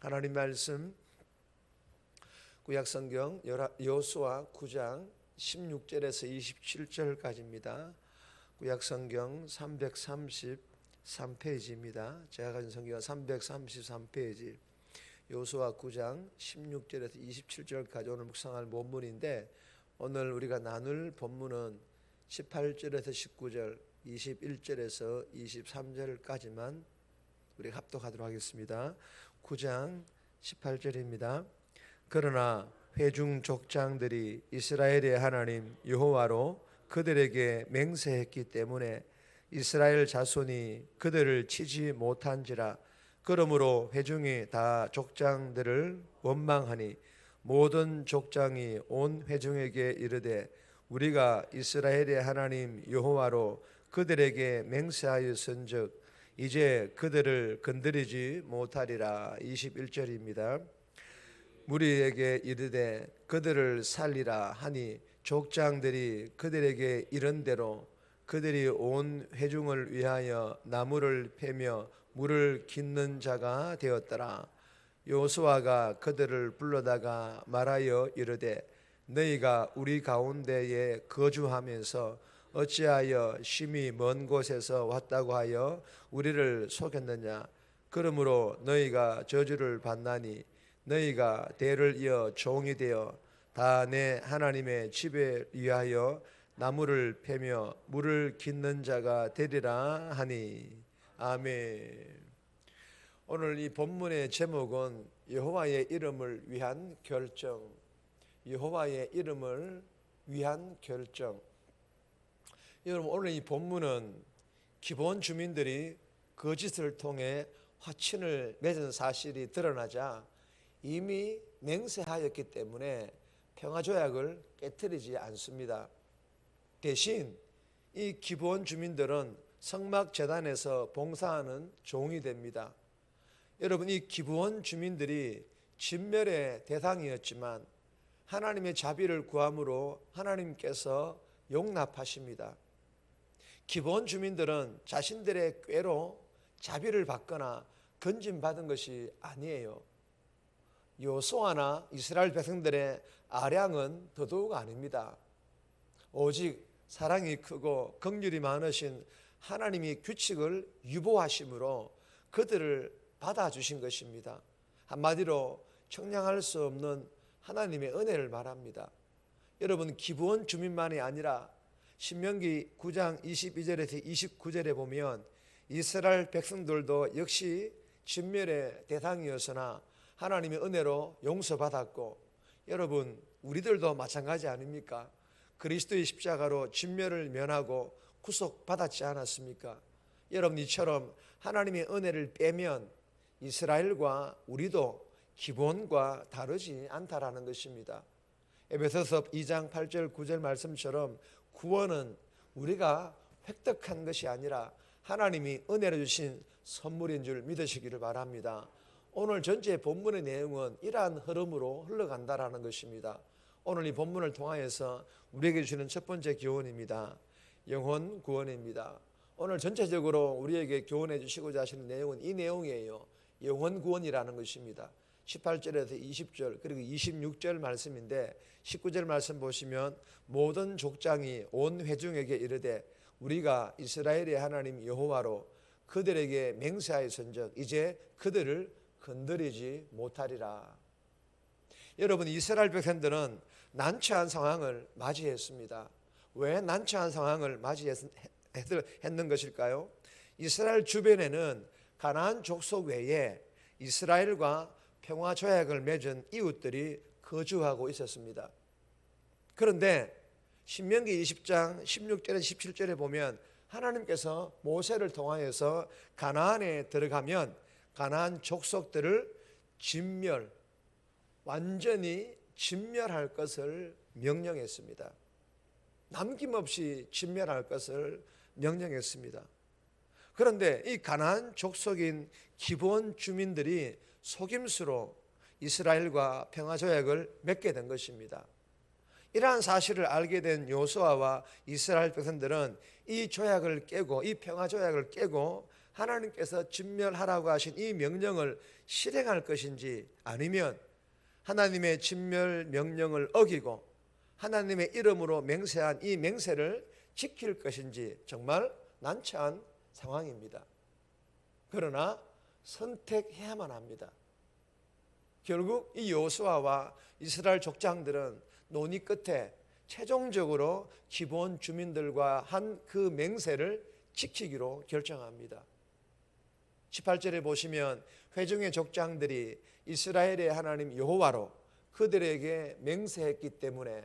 하나님 말씀 구약성경 여호수아 9장 16절에서 27절까지입니다. 구약성경 333페이지입니다. 제가 가진 성경 333페이지 여호수아 9장 16절에서 27절까지 오늘 묵상할 본문인데, 오늘 우리가 나눌 본문은 18절에서 19절, 21절에서 23절까지만 우리가 합독하도록 하겠습니다. 9장 18절입니다. 그러나 회중 족장들이 이스라엘의 하나님 여호와로 그들에게 맹세했기 때문에 이스라엘 자손이 그들을 치지 못한지라. 그러므로 회중이 다 족장들을 원망하니 모든 족장이 온 회중에게 이르되 우리가 이스라엘의 하나님 여호와로 그들에게 맹세하였은즉 이제 그들을 건드리지 못하리라. 21절입니다. 무리에게 이르되 그들을 살리라 하니 족장들이 그들에게 이른대로 그들이 온 회중을 위하여 나무를 패며 물을 깃는 자가 되었더라. 여호수아가 그들을 불러다가 말하여 이르되 너희가 우리 가운데에 거주하면서 어찌하여 심히 먼 곳에서 왔다고 하여 우리를 속였느냐. 그러므로 너희가 저주를 받나니 너희가 대를 이어 종이 되어 다 내 하나님의 집에 위하여 나무를 패며 물을 깃는 자가 되리라 하니. 아멘. 오늘 이 본문의 제목은 여호와의 이름을 위한 결정. 여호와의 이름을 위한 결정. 여러분, 오늘 이 본문은 기본 주민들이 거짓을 통해 화친을 맺은 사실이 드러나자 이미 맹세하였기 때문에 평화조약을 깨트리지 않습니다. 대신 이 기본 주민들은 성막재단에서 봉사하는 종이 됩니다. 여러분, 이 기본 주민들이 진멸의 대상이었지만 하나님의 자비를 구함으로 하나님께서 용납하십니다. 기본 주민들은 자신들의 꾀로 자비를 받거나 건진받은 것이 아니에요. 여호수아나 이스라엘 백성들의 아량은 더더욱 아닙니다. 오직 사랑이 크고 긍휼이 많으신 하나님이 규칙을 유보하심으로 그들을 받아주신 것입니다. 한마디로 청량할 수 없는 하나님의 은혜를 말합니다. 여러분, 기본 주민만이 아니라 신명기 9장 22절에서 29절에 보면 이스라엘 백성들도 역시 진멸의 대상이었으나 하나님의 은혜로 용서받았고, 여러분 우리들도 마찬가지 아닙니까? 그리스도의 십자가로 진멸을 면하고 구속받았지 않았습니까? 여러분, 이처럼 하나님의 은혜를 빼면 이스라엘과 우리도 기본과 다르지 않다라는 것입니다. 에베소서 2장 8절 9절 말씀처럼 구원은 우리가 획득한 것이 아니라 하나님이 은혜로 주신 선물인 줄 믿으시기를 바랍니다. 오늘 전체 본문의 내용은 이러한 흐름으로 흘러간다라는 것입니다. 오늘 이 본문을 통하여서 우리에게 주시는 첫 번째 교훈입니다. 영혼 구원입니다. 오늘 전체적으로 우리에게 교훈해 주시고자 하시는 내용은 이 내용이에요. 영혼 구원이라는 것입니다. 18절에서 20절 그리고 26절 말씀인데, 19절 말씀 보시면 모든 족장이 온 회중에게 이르되 우리가 이스라엘의 하나님 여호와로 그들에게 맹세하였은즉 이제 그들을 건드리지 못하리라. 여러분, 이스라엘 백성들은 난처한 상황을 맞이했습니다. 왜 난처한 상황을 맞이했는 것일까요? 이스라엘 주변에는 가나안 족속 외에 이스라엘과 평화조약을 맺은 이웃들이 거주하고 있었습니다. 그런데 신명기 20장 16절에서 17절에 보면 하나님께서 모세를 통하여서 가나안에 들어가면 가나안 족속들을 완전히 진멸할 것을 명령했습니다. 남김없이 진멸할 것을 명령했습니다. 그런데 이 가나안 족속인 기본 주민들이 속임수로 이스라엘과 평화조약을 맺게 된 것입니다. 이러한 사실을 알게 된 여호수아와 이스라엘 백성들은 이 조약을 깨고 이 평화조약을 깨고 하나님께서 진멸하라고 하신 이 명령을 실행할 것인지, 아니면 하나님의 진멸 명령을 어기고 하나님의 이름으로 맹세한 이 맹세를 지킬 것인지 정말 난처한 상황입니다. 그러나 선택해야만 합니다. 결국 이 여호수아와 이스라엘 족장들은 논의 끝에 최종적으로 기본 주민들과 한 그 맹세를 지키기로 결정합니다. 18절에 보시면 회중의 족장들이 이스라엘의 하나님 여호와로 그들에게 맹세했기 때문에,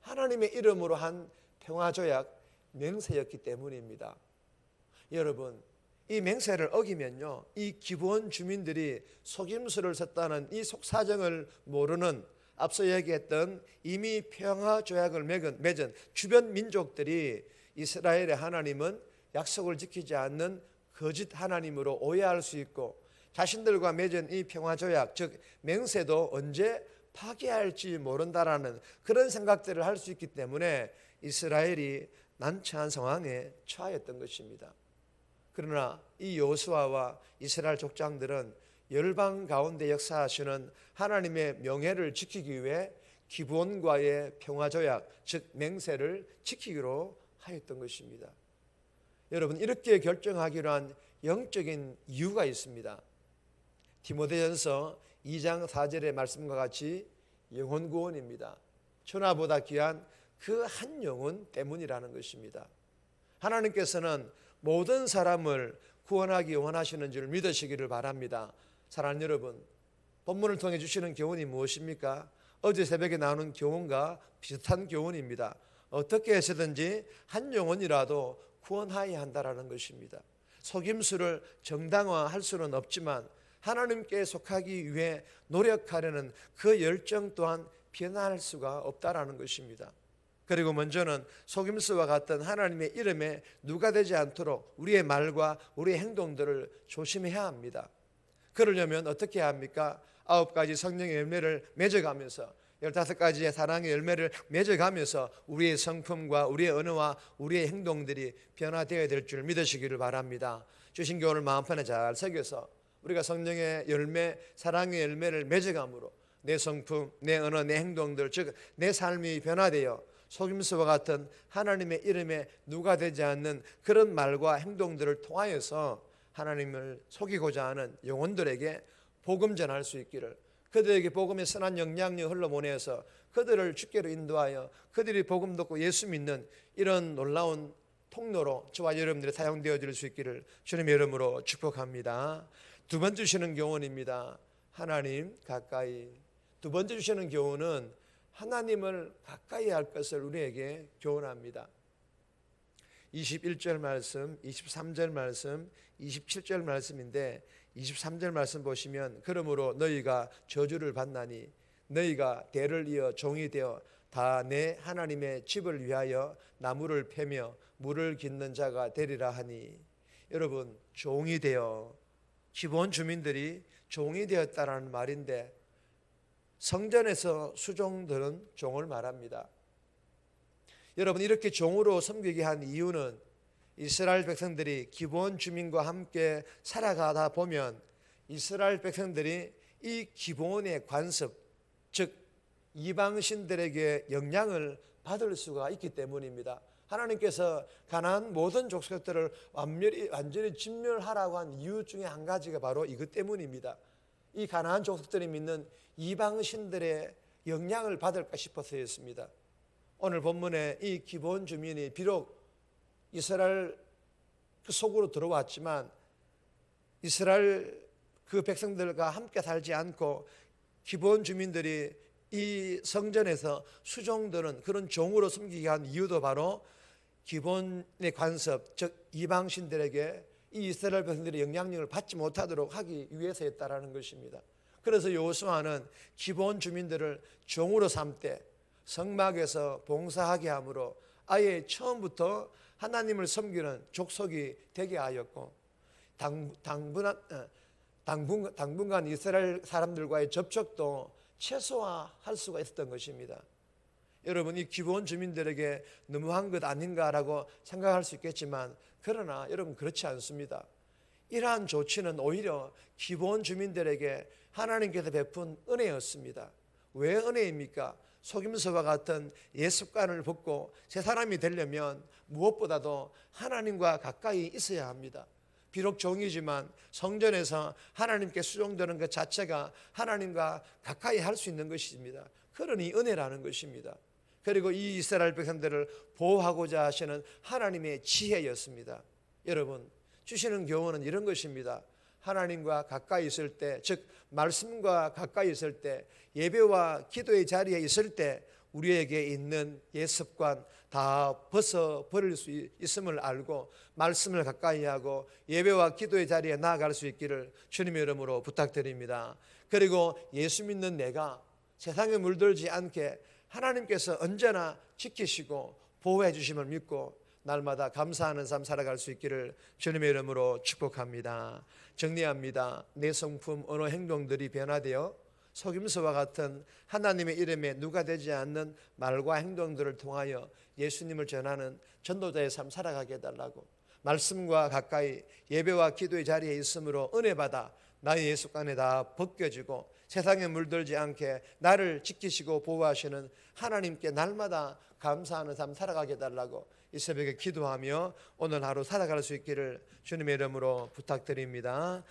하나님의 이름으로 한 평화조약 맹세였기 때문입니다. 여러분, 이 맹세를 어기면요, 이 기본 주민들이 속임수를 썼다는 이 속사정을 모르는 앞서 얘기했던 이미 평화조약을 맺은 주변 민족들이 이스라엘의 하나님은 약속을 지키지 않는 거짓 하나님으로 오해할 수 있고, 자신들과 맺은 이 평화조약, 즉 맹세도 언제 파기할지 모른다라는 그런 생각들을 할 수 있기 때문에 이스라엘이 난처한 상황에 처하였던 것입니다. 그러나 이 여호수아와 이스라엘 족장들은 열방 가운데 역사하시는 하나님의 명예를 지키기 위해 기브온과의 평화조약, 즉 맹세를 지키기로 하였던 것입니다. 여러분, 이렇게 결정하기로 한 영적인 이유가 있습니다. 디모데전서 2장 4절의 말씀과 같이 영혼 구원입니다. 천하보다 귀한 그 한 영혼 때문이라는 것입니다. 하나님께서는 모든 사람을 구원하기 원하시는 줄 믿으시기를 바랍니다. 사랑하는 여러분, 본문을 통해 주시는 교훈이 무엇입니까? 어제 새벽에 나오는 교훈과 비슷한 교훈입니다. 어떻게 해서든지 한 영혼이라도 구원하여야 한다라는 것입니다. 속임수를 정당화할 수는 없지만 하나님께 속하기 위해 노력하려는 그 열정 또한 변할 수가 없다라는 것입니다. 그리고 먼저는 속임수와 같은 하나님의 이름에 누가 되지 않도록 우리의 말과 우리의 행동들을 조심해야 합니다. 그러려면 어떻게 해야 합니까? 9가지 성령의 열매를 맺어가면서 15가지의 사랑의 열매를 맺어가면서 우리의 성품과 우리의 언어와 우리의 행동들이 변화되어야 될 줄 믿으시기를 바랍니다. 주신 교훈을 마음판에 잘 새겨서 우리가 성령의 열매, 사랑의 열매를 맺어감으로 내 성품, 내 언어, 내 행동들, 즉 내 삶이 변화되어 속임수와 같은 하나님의 이름에 누가 되지 않는 그런 말과 행동들을 통하여서 하나님을 속이고자 하는 영혼들에게 복음 전할 수 있기를, 그들에게 복음의 선한 영향력 흘러보내서 그들을 주께로 인도하여 그들이 복음 듣고 예수 믿는 이런 놀라운 통로로 저와 여러분들이 사용되어질 수 있기를 주님의 이름으로 축복합니다. 두 번째 주시는 교훈입니다. 하나님 가까이. 두 번째 주시는 교훈은 하나님을 가까이 할 것을 우리에게 교훈합니다. 21절 말씀, 23절 말씀, 27절 말씀인데 23절 말씀 보시면, 그러므로 너희가 저주를 받나니 너희가 대를 이어 종이 되어 다 내 하나님의 집을 위하여 나무를 패며 물을 깃는 자가 되리라 하니. 여러분, 종이 되어, 기본 주민들이 종이 되었다라는 말인데 성전에서 수종들은 종을 말합니다. 여러분, 이렇게 종으로 섬기게 한 이유는 이스라엘 백성들이 기본 주민과 함께 살아가다 보면 이스라엘 백성들이 이 기본의 관습, 즉 이방신들에게 영향을 받을 수가 있기 때문입니다. 하나님께서 가나안 모든 족속들을 완전히 진멸하라고 한 이유 중에 한 가지가 바로 이것 때문입니다. 이 가나안 족속들이 믿는 이방신들의 영향을 받을까 싶어서였습니다. 오늘 본문에 이 기본 주민이 비록 이스라엘 그 속으로 들어왔지만 이스라엘 그 백성들과 함께 살지 않고 기본 주민들이 이 성전에서 수종들은 그런 종으로 섬기게 한 이유도 바로 기본의 관습, 즉 이방신들에게 이 이스라엘 백성들의 영향력을 받지 못하도록 하기 위해서였다라는 것입니다. 그래서 여호수아는 기본 주민들을 종으로 삼되 성막에서 봉사하게 함으로 아예 처음부터 하나님을 섬기는 족속이 되게 하였고, 당분간 이스라엘 사람들과의 접촉도 최소화할 수가 있었던 것입니다. 여러분, 이 기본 주민들에게 너무한 것 아닌가라고 생각할 수 있겠지만, 그러나 여러분 그렇지 않습니다. 이러한 조치는 오히려 기본 주민들에게 하나님께서 베푼 은혜였습니다. 왜 은혜입니까? 속임수와 같은 옛습관을 벗고 새 사람이 되려면 무엇보다도 하나님과 가까이 있어야 합니다. 비록 종이지만 성전에서 하나님께 수종되는 것 자체가 하나님과 가까이 할 수 있는 것입니다. 그러니 은혜라는 것입니다. 그리고 이 이스라엘 백성들을 보호하고자 하시는 하나님의 지혜였습니다. 여러분, 주시는 교훈은 이런 것입니다. 하나님과 가까이 있을 때, 즉 말씀과 가까이 있을 때, 예배와 기도의 자리에 있을 때 우리에게 있는 옛습관 다 벗어버릴 수 있음을 알고 말씀을 가까이 하고 예배와 기도의 자리에 나아갈 수 있기를 주님의 이름으로 부탁드립니다. 그리고 예수 믿는 내가 세상에 물들지 않게 하나님께서 언제나 지키시고 보호해 주심을 믿고 날마다 감사하는 삶 살아갈 수 있기를 주님의 이름으로 축복합니다. 정리합니다. 내 성품, 언어, 행동들이 변화되어 속임수와 같은 하나님의 이름에 누가 되지 않는 말과 행동들을 통하여 예수님을 전하는 전도자의 삶 살아가게 해달라고, 말씀과 가까이 예배와 기도의 자리에 있으므로 은혜받아 나의 예습관에 다 벗겨지고 세상에 물들지 않게 나를 지키시고 보호하시는 하나님께 날마다 감사하는 삶 살아가게 해달라고 이 새벽에 기도하며 오늘 하루 살아갈 수 있기를 주님의 이름으로 부탁드립니다.